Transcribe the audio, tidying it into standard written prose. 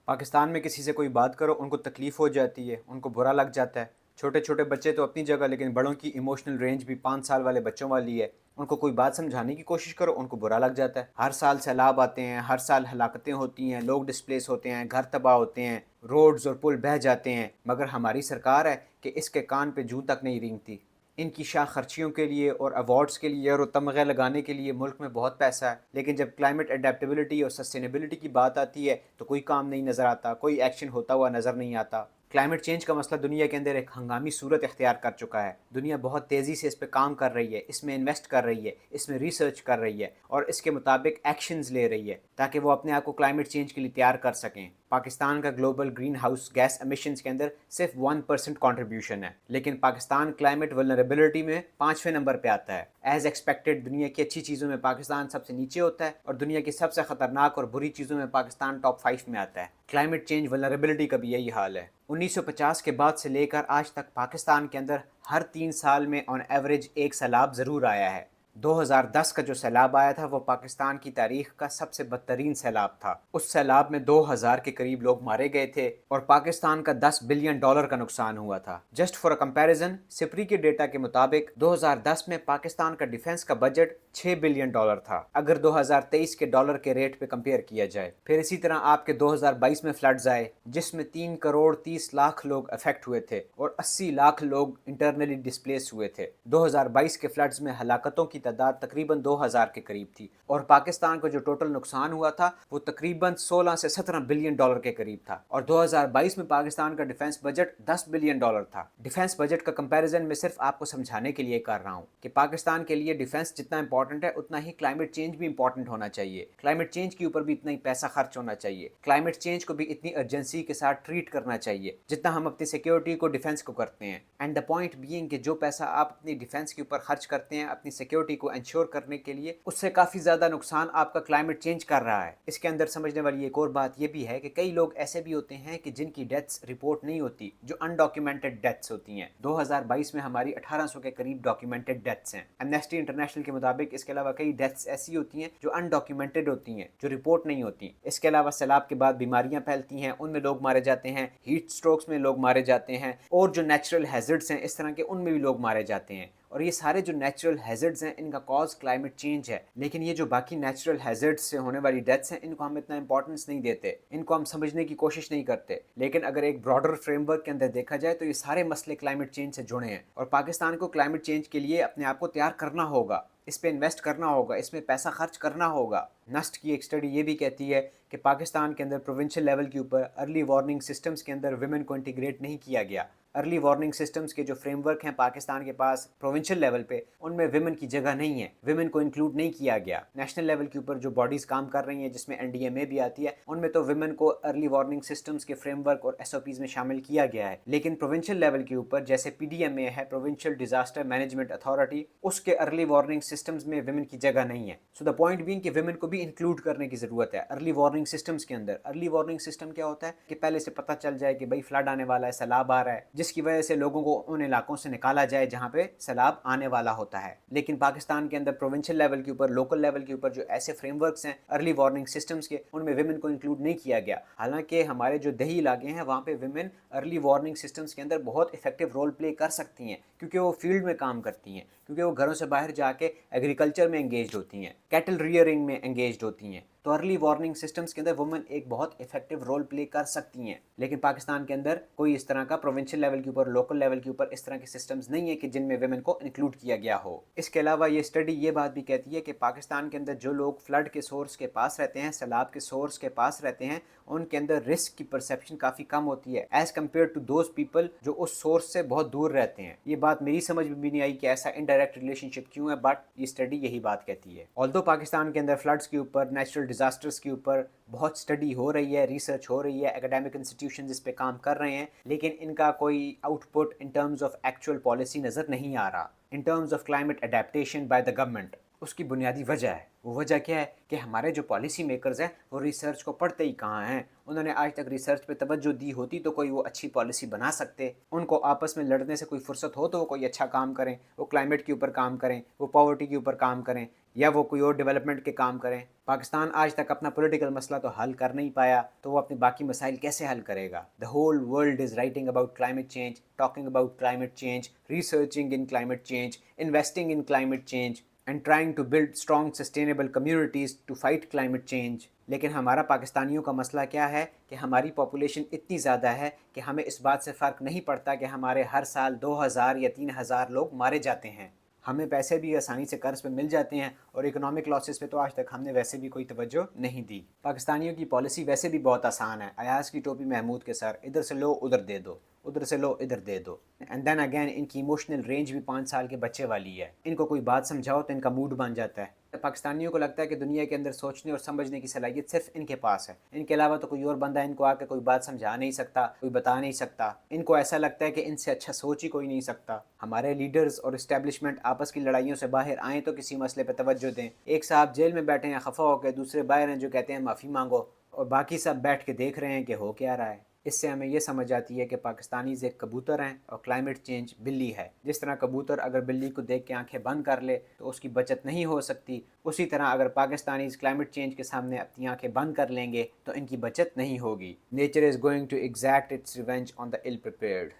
پاکستان میں کسی سے کوئی بات کرو ان کو تکلیف ہو جاتی ہے، ان کو برا لگ جاتا ہے۔ چھوٹے چھوٹے بچے تو اپنی جگہ، لیکن بڑوں کی ایموشنل رینج بھی 5 سال والے بچوں والی ہے۔ ان کو کوئی بات سمجھانے کی کوشش کرو ان کو برا لگ جاتا ہے۔ ہر سال سیلاب آتے ہیں، ہر سال ہلاکتیں ہوتی ہیں، لوگ ڈسپلیس ہوتے ہیں، گھر تباہ ہوتے ہیں، روڈز اور پل بہہ جاتے ہیں، مگر ہماری سرکار ہے کہ اس کے کان پہ جوں تک نہیں رینگتی۔ ان کی شاہ خرچیوں کے لیے اور ایوارڈز کے لیے اور تمغے لگانے کے لیے ملک میں بہت پیسہ ہے، لیکن جب کلائمیٹ اڈیپٹیبلٹی اور سسٹینیبلٹی کی بات آتی ہے تو کوئی کام نہیں نظر آتا، کوئی ایکشن ہوتا ہوا نظر نہیں آتا۔ کلائمیٹ چینج کا مسئلہ دنیا کے اندر ایک ہنگامی صورت اختیار کر چکا ہے۔ دنیا بہت تیزی سے اس پہ کام کر رہی ہے، اس میں انویسٹ کر رہی ہے، اس میں ریسرچ کر رہی ہے اور اس کے مطابق ایکشنز لے رہی ہے تاکہ وہ اپنے آپ کو کلائمیٹ چینج کے لیے تیار کر سکیں۔ پاکستان کا global greenhouse gas emissions کے اندر صرف 1% کنٹریبیوشن ہے، لیکن پاکستان کلائمیٹ ولنریبلٹی میں 5ویں نمبر پہ آتا ہے۔ ایز ایکسپیکٹڈ دنیا کی اچھی چیزوں میں پاکستان سب سے نیچے ہوتا ہے اور دنیا کی سب سے خطرناک اور بری چیزوں میں پاکستان ٹاپ 5 میں آتا ہے۔ کلائمیٹ چینج ولنریبلٹی کا بھی یہی حال ہے۔ 1950 کے بعد سے لے کر آج تک پاکستان کے اندر ہر 3 سال میں آن ایوریج ایک سیلاب ضرور آیا ہے۔ 2010 کا جو سیلاب آیا تھا وہ پاکستان کی تاریخ کا سب سے بدترین سیلاب تھا۔ اس سیلاب میں 2000 کے قریب لوگ مارے گئے تھے اور پاکستان کا $10 بلین کا نقصان ہوا تھا۔ جسٹ فار کمپیریزن، سپری کے ڈیٹا کے مطابق 2010 میں پاکستان کا ڈیفنس کا بجٹ $6 بلین تھا، اگر 2023 کے ڈالر کے ریٹ پہ کمپیئر کیا جائے۔ پھر اسی طرح آپ کے 2022 میں فلڈز آئے جس میں 3 کروڑ 30 لاکھ لوگ افیکٹ ہوئے تھے اور 80 لاکھ لوگ انٹرنلی ڈسپلیس ہوئے تھے۔ 2022 کے فلڈز میں ہلاکتوں کی تعداد تقریباً 2000 کے قریب تھی اور پاکستان کو جو ٹوٹل نقصان ہوا تھا وہ تقریباً 16 سے 17 بلین ڈالر کے قریب تھا، اور 2022 میں پاکستان کا ڈیفنس بجٹ $10 بلین تھا۔ ڈیفنس بجٹ کا کمپیریزن میں صرف آپ کو سمجھانے کے لیے کر رہا ہوں کہ پاکستان کے لیے ڈیفنس جتنا امپورٹنٹ ہے اتنا ہی کلائمیٹ چینج بھی امپورٹنٹ ہونا چاہیے، کلائمیٹ چینج کے اوپر بھی اتنا ہی پیسہ خرچ ہونا چاہیے، کلائمیٹ چینج کو بھی اتنی ارجنسی کے ساتھ ٹریٹ کرنا چاہیے جتنا ہم اپنی سیکیورٹی کو ڈیفنس کو کرتے ہیں۔ اینڈ دا پوائنٹ بینگ کہ جو پیسہ آپ اپنی ڈیفنس کے اوپر خرچ کرتے ہیں اپنی سیکیورٹی کو انشور کرنے کے لیے، اس سے کافی زیادہ نقصان آپ کا کلائمیٹ چینج کر رہا ہے۔ اس کے اندر سمجھنے والی ایک اور بات یہ بھی ہے کہ کئی لوگ ایسے بھی ہوتے ہیں کہ جن کی ڈیتھس رپورٹ نہیں ہوتی، جو انڈاکیومنٹڈ ڈیتھس ہوتی ہیں۔ 2022 میں ہماری 1800 کے قریب ڈاکیومنٹڈ ڈیتھس ہیں۔ ایمنسٹی انٹرنیشنل کے مطابق اس کے علاوہ کئی ڈیتھس ایسی ہوتی ہیں جو انڈاکیومنٹڈ ہوتی ہیں، جو رپورٹ نہیں ہوتی۔ اس کے علاوہ سیلاب کے بعد بیماریاں پھیلتی ہیں، ان میں لوگ مارے جاتے ہیں، ہیٹ سٹروکس میں لوگ مارے جاتے ہیں، اور جو نیچرل ہیزرڈز ہیں اس طرح کے ان میں بھی لوگ مارے جاتے ہیں۔ اور یہ سارے جو نیچرل ہیزرڈز ہیں ان کا کاز کلائمیٹ چینج ہے، لیکن یہ جو باقی نیچرل ہیزرڈز سے ہونے والی ڈیتھس ہیں ان کو ہم اتنا امپورٹنس نہیں دیتے، ان کو ہم سمجھنے کی کوشش نہیں کرتے۔ لیکن اگر ایک براڈر فریم ورک کے اندر دیکھا جائے تو یہ سارے مسئلے کلائمیٹ چینج سے جڑے ہیں، اور پاکستان کو کلائمیٹ چینج کے لیے اپنے آپ کو تیار کرنا ہوگا، اس پہ انویسٹ کرنا ہوگا، اس میں پیسہ خرچ کرنا ہوگا۔ نسٹ کی ایک اسٹڈی یہ بھی کہتی ہے کہ پاکستان کے اندر پروونشل لیول کے اوپر ارلی وارننگ سسٹمز کے اندر ویمن کو انٹیگریٹ نہیں کیا گیا۔ ارلی وارننگ سسٹمز کے جو فریم ورک ہیں پاکستان کے پاس پروونشل لیول پہ، ان میں ویمن کی جگہ نہیں ہے، ویمن کو انکلوڈ نہیں کیا گیا۔ نیشنل لیول کے اوپر جو باڈیز کام کر رہی ہیں جس میں NDMA بھی آتی ہے، ان میں تو ویمن کو ارلی وارننگ سسٹمز کے فریم ورک اور SOPs میں شامل کیا گیا ہے، لیکن پروونشل لیول کے اوپر جیسے PDMA ہے، پروونشل ڈیزاسٹر مینجمنٹ اتھارٹی، اس کے ارلی وارننگ سسٹمز میں ویمن کی جگہ نہیں ہے۔ سو دا پوائنٹ بینگ کہ ویمن کو بھی انکلوڈ کرنے کی ضرورت ہے ارلی وارننگ سسٹمز کے اندر۔ ارلی وارننگ سسٹم کیا ہوتا ہے کہ پہلے سے پتہ چل جائے کہ بھائی فلڈ آنے والا ہے، سیلاب آ رہا ہے، جس کی وجہ سے لوگوں کو ان علاقوں سے نکالا جائے جہاں پہ سیلاب آنے والا ہوتا ہے۔ لیکن پاکستان کے اندر پروونشل لیول کے اوپر، لوکل لیول کے اوپر جو ایسے فریم ورکس ہیں ارلی وارننگ سسٹمز کے، ان میں ویمن کو انکلوڈ نہیں کیا گیا، حالانکہ ہمارے جو دیہی علاقے ہیں وہاں پہ ویمن ارلی وارننگ سسٹمز کے اندر بہت افیکٹو رول پلے کر سکتی ہیں، کیونکہ وہ فیلڈ میں کام کرتی ہیں، کیونکہ وہ گھروں سے باہر جا کے ایگریکلچر میں انگیجڈ ہوتی ہیں، کیٹل ریئرنگ میں انگیجڈ ہوتی ہیں، تو ارلی وارننگ سسٹمز کے اندر وومن ایک بہت افیکٹو رول پلے کر سکتی ہیں۔ لیکن پاکستان کے اندر کوئی اس طرح کا پروونشل لیول کے اوپر، لوکل لیول کے اوپر اس طرح کے سسٹمز نہیں ہیں کہ جن میں ویمن کو انکلوڈ کیا گیا ہو۔ اس کے علاوہ یہ اسٹڈی یہ بات بھی کہتی ہے کہ پاکستان کے اندر جو لوگ فلڈ کے سورس کے پاس رہتے ہیں، سیلاب کے سورس کے پاس رہتے ہیں، ان کے اندر رسک کی پرسیپشن کافی کم ہوتی ہے as compare to those people جو اس سورس سے بہت دور رہتے ہیں۔ یہ بات میری سمجھ میں بھی نہیں آئی کہ ایسا انڈائریکٹ ریلیشن شپ کیوں ہے، بٹ یہ اسٹڈی یہی بات کہتی ہے۔ آلدو پاکستان کے اندر فلڈس کے اوپر، نیچرل ڈیزاسٹرز کے اوپر بہت اسٹڈی ہو رہی ہے، ریسرچ ہو رہی ہے، اکیڈیمک انسٹیٹیوشنز اس پہ کام کر رہے ہیں، لیکن ان کا کوئی output in terms of actual policy نظر نہیں آ رہا in terms of climate adaptation by the government. اس کی بنیادی وجہ ہے، وہ وجہ کیا ہے کہ ہمارے جو پالیسی میکرز ہیں وہ ریسرچ کو پڑھتے ہی کہاں ہیں، انہوں نے آج تک ریسرچ پہ توجہ دی ہوتی تو کوئی وہ اچھی پالیسی بنا سکتے. ان کو آپس میں لڑنے سے کوئی فرصت ہو تو وہ کوئی اچھا کام کریں, وہ کلائمیٹ کے اوپر کام کریں, وہ پاورٹی کے اوپر کام کریں, یا وہ کوئی اور ڈیولپمنٹ کے کام کریں. پاکستان آج تک اپنا پولیٹیکل مسئلہ تو حل کر نہیں پایا, تو وہ اپنے باقی مسائل کیسے حل کرے گا؟ The whole world is writing about climate change, talking about climate change, researching in climate change, investing in climate change, and trying to build strong sustainable communities to fight climate change. لیکن ہمارا پاکستانیوں کا مسئلہ کیا ہے کہ ہماری population اتنی زیادہ ہے کہ ہمیں اس بات سے فرق نہیں پڑتا کہ ہمارے ہر سال 2000 یا 3000 لوگ مارے جاتے ہیں. ہمیں پیسے بھی آسانی سے قرض پہ مل جاتے ہیں, اور اکنامک لاسز پہ تو آج تک ہم نے ویسے بھی کوئی توجہ نہیں دی. پاکستانیوں کی پالیسی ویسے بھی بہت آسان ہے, ایاز کی ٹوپی محمود کے سر, ادھر سے لو ادھر دے دو, ادھر سے لو ادھر دے دو. اینڈ دین اگین ان کی ایموشنل رینج بھی 5 سال کے بچے والی ہے. ان کو کوئی بات سمجھاؤ تو ان کا موڈ بن جاتا ہے. پاکستانیوں کو لگتا ہے کہ دنیا کے اندر سوچنے اور سمجھنے کی صلاحیت صرف ان کے پاس ہے, ان کے علاوہ تو کوئی اور بندہ ان کو آ کے کوئی بات سمجھا نہیں سکتا, کوئی بتا نہیں سکتا. ان کو ایسا لگتا ہے کہ ان سے اچھا سوچ ہی کوئی نہیں سکتا. ہمارے لیڈرز اور اسٹیبلشمنٹ آپس کی لڑائیوں سے باہر آئیں تو کسی مسئلے پہ توجہ دیں. ایک صاحب جیل میں بیٹھے ہیں خفا ہو کے, دوسرے باہر ہیں جو کہتے ہیں معافی مانگو, اور باقی سب بیٹھ کے دیکھ رہے ہیں کہ ہو کیا رہا ہے. اس سے ہمیں یہ سمجھ آتی ہے کہ پاکستانیز ایک کبوتر ہیں اور کلائمیٹ چینج بلی ہے. جس طرح کبوتر اگر بلی کو دیکھ کے آنکھیں بند کر لے تو اس کی بچت نہیں ہو سکتی, اسی طرح اگر پاکستانیز کلائمیٹ چینج کے سامنے اپنی آنکھیں بند کر لیں گے تو ان کی بچت نہیں ہوگی. Nature is going to exact its revenge on the ill prepared.